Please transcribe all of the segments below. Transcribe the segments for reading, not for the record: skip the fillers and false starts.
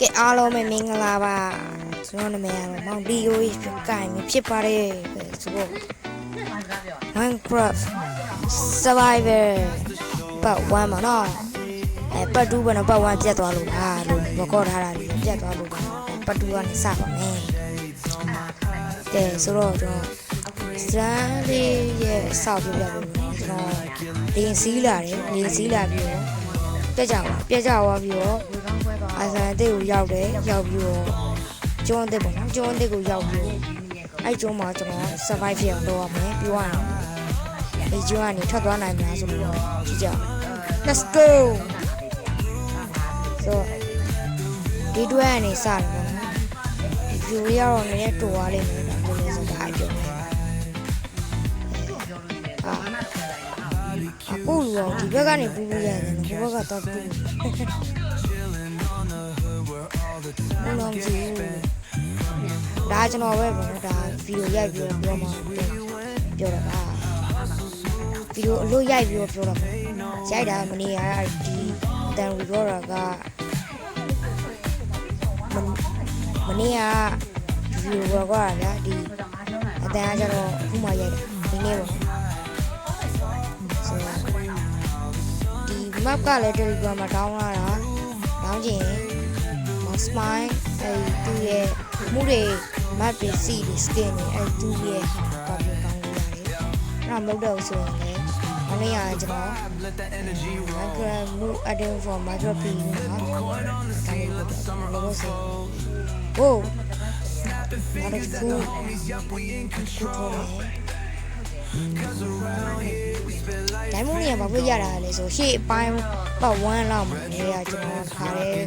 ကဲအားလုံးပဲမင်္ဂလာပါကျွန်တော်နာမည်ကတော့မောင်ဒီယိုကိုင်ဖြစ်ပါတယ်ဆိုတော့ Minecraft Survivor ပတ်1မှာနော်ပတ်2ဘယ်တော့ပတ်1ပြတ်သွားလို့လားလို့ record ထားတာလေးပြတ်သွားလို့ပတ်2ကနေစပါမယ်ကဲဆိုတော့ကျွန်တော်စမ်းလေးရဲ့အဆောက်ပြပြပေးမယ်ကျွန်တော်လင်းစည်းလာတယ်လင်းစည်းလာပြီးတော့ပြတ်ကြသွားပြီးတော့အာဆန်အစ်ကိုရောက်တယ်ရောက်ပြီးတော့ကျွန်းအစ်ပေါ့နော်ကျွန်းအစ်ကိုရောက်ပြီးအဲ့ကျွန်းမှာကျွန်တော် survive ဖြစ်အောင်လုပ်ရမယ်ပြီးသွားရင်ဒီကျွန်းကနေထွက်သွားနိုင်မလားဆိုတော့ကြည့်ကြ let's go ဆိုဒီတွဲကနေစတယ်ပေါ့နော်ဒီ view ရတော့လည်းတူသွားလိမ့်မယ်ဒါမျိုးလဲဆိုတာအပြောမယ်အခုလောဒီဘက်ကနေပူပူရတယ်ဒီဘက်ကတော့ပူလုံးကြည့်ဒါကျွန်တော်ပဲပေါ့နော်ဒါဗီဒီယိုရိုက်ပြီးပြောမှာပြောတာပါဗီဒီယိုအလို့ရိုက်ပြီးပြောတာပေါ့ရိုက်တာမနေရဒီအတန်ရီကောတာကမနေရဗီဒီယိုကောတာဗျာဒီအတန်ကကျတော့အခုမှရိုက်တာဒီနေ့ပေါ့ဒီ map ကလည်း Telegram မှာ down လာတာ down ချင်smile အဲ့သူရဲ့မှုတွေ map တွေ စီတွေ skin တွေအဲ့သူရဲ့ကောင်းကောင်းလေးရတယ်အဲ့ဒါမဟုတ်တော့ဆိုရင်လည်းမနေ့ကကျွန်တော် Minecraft move adding for Minecraft ပြီးတော့ဒါလေးလို့ဆိုဟိုအဲ့ဒါကိုတိုင်းမုန်းနေရဘာဖြစ်ရတာလဲဆိုရှေ့အပိုင်းပတ်1လောက်မှာနေရကျွန်တော်ခါတဲ့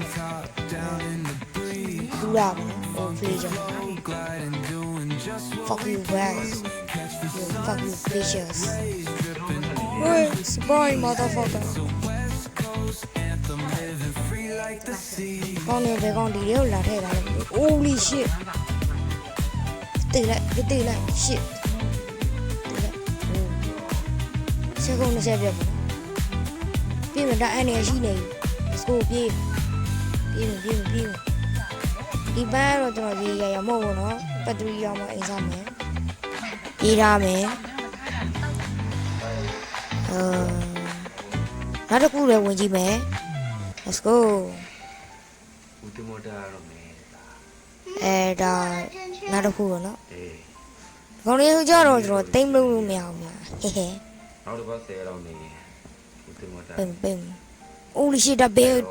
လူလာဟိုဖေးကြ fuck you guys you fuck you bitches hey spy motherfucker ကောင်းနေပဲကောင်းဒီတွေကိုလာထဲတာလေ holy shit တေးလိုက် shitဆက်ကုန်20ပြတ်ပေါ့ပြေးမတာအဲ့နေရှိနေ let's go ပြေးဒီဘက်တော့ကျွန်တော်ရေးရမဟုတ်ဘူးနော်ဘက်ထရီရောက်မှအိမ်စားမယ်ရေးထားမယ်နောက်တစ်ခုလည်းဝင်ကြည့်မယ် let's go ဦးတမောတာတော့မယ်ဒါနောက်တစ်ခုပေါ့နော်ခေါင်းလေးဆိုကြတော့ကျွန်တော်တိမ့်လို့မရဘူးများဟဲဟဲနောက်တစ်ပတ်10လောက်နေဦးတမောတာပင် holy shit that big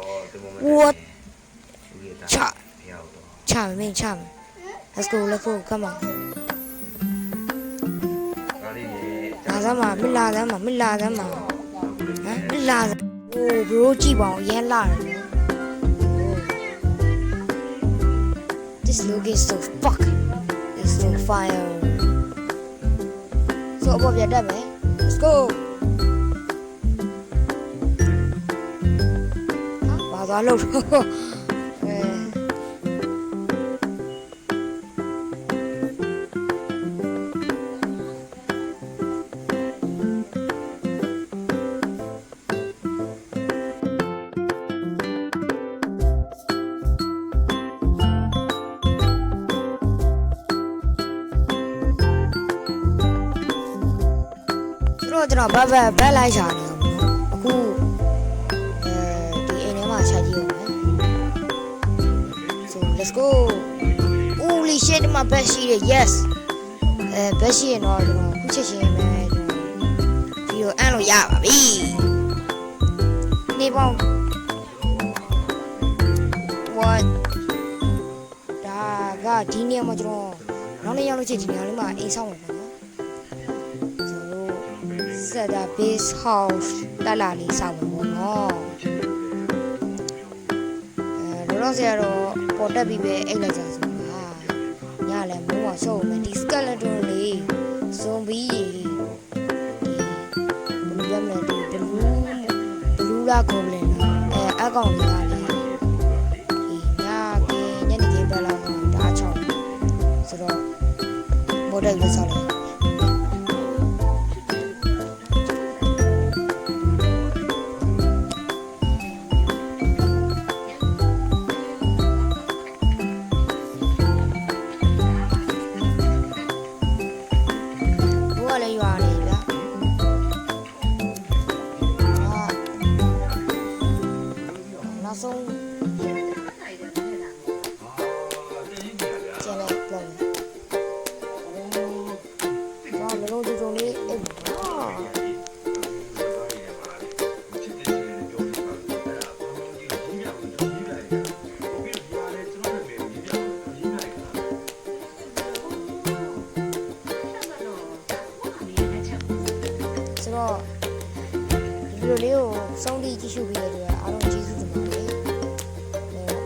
what ချမယ် let's go come on လာစမ်းမလာစမ်းမဟမ်မလာစမ်းအိုး bro ကြည့်ပါဦးရဲလာတယ် this look is so fuck it's so fire so အပေါ်ပြတ်မယ် let's go ဘာသာလို့ကျွန်တော်ဘက်လိုက်ရှာနေအခုဒီအိမ်ထဲမှာရှာကြည့်အောင်မယ် so let's go holy shit မှာဘက်ရှိတယ် yes ဘက်ရှိရင်တော့ကျွန်တော်ခုချက်ချင်းပဲကျွန်တော်ဗီဒီယိုအန်လို့ရပါပြီနေပေါင်း what ဒါကဒီနေရာမှာကျွန်တော်နောက်နေ့ရောက်လို့ချင်းဒီနေရာလေးမှာအိမ်ဆောက်မယ်နော်ဆက်တာ base house တက်လာလေးစောက်မယ်ပေါ့နော်တော့ဆရာတော့ပေါ်တက်ပြီးပဲအိတ်လိုက်ကြဆိုပါညလည်းမိုးမှာရှုပ်မယ်ဒီ skeleton လေး zombie ဒီဘယ်လိုလဲဒီ blue လာ goblin အကောင်လေးပါလေဒီညနေခင်းပဲလာတော့ဒါချောင်းဆိုတော့ပေါ်တက်ပြီးစောက်လိုက် ကျန်တဲ့plan 哇လုံးလုံးကြုံလေးအေးဆိုတော့ဒီလိုလေးကိုစောင့်ကြည့်ကြည့်ရှုပြီးတဲ့အတွက်အားလုံးကျေးဇူးတင်ပါတယ်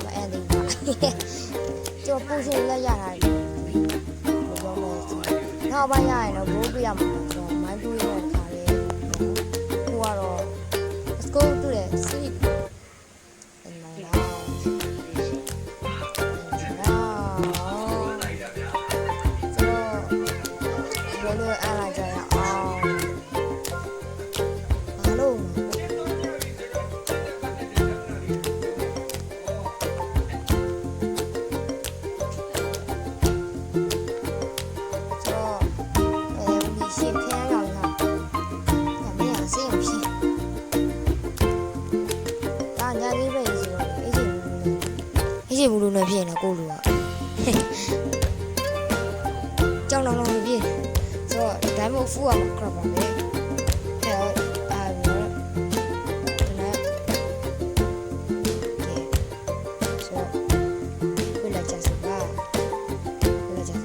မအန်သေးပါကျွန်တော်ပို့ရှင်လက်ရတာဘောမောနောက်ပိုင်းရရင်တော့ဘိုးပြရမှာကျွန်တော်မိုင်းတူးရတဲ့ခါလေးဟိုကတော့ let's go to the city in my house ဆိုတော့ဘယ်လိုအားလာကြရအောင်ဘာလို့အေးဘူးလို့နဲ့ဖြစ်နေကိုလူကကြောင်လုံးဖြစ်ဆိုတော့ဒါမှမဟုတ်ဖူးရမှာခရပါပဲအဲအာနော်နဲ့ဆိုဘယ်လာချစပါဘယ်လာချစ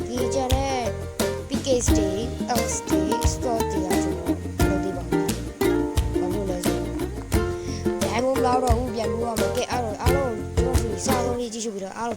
ဒီကြတဲ့ PK stay out stay store တရားဆိုတော့ဒီပါဘာလို့လဲဆိုတော့ဘယ်လိုလောက်တော့ဦးပြန်လို့ရမှာကဲအားလုံးကျွန်တော်စီစားဆုံးလေးကြည့်ရှုပြီးတော့အားလုံး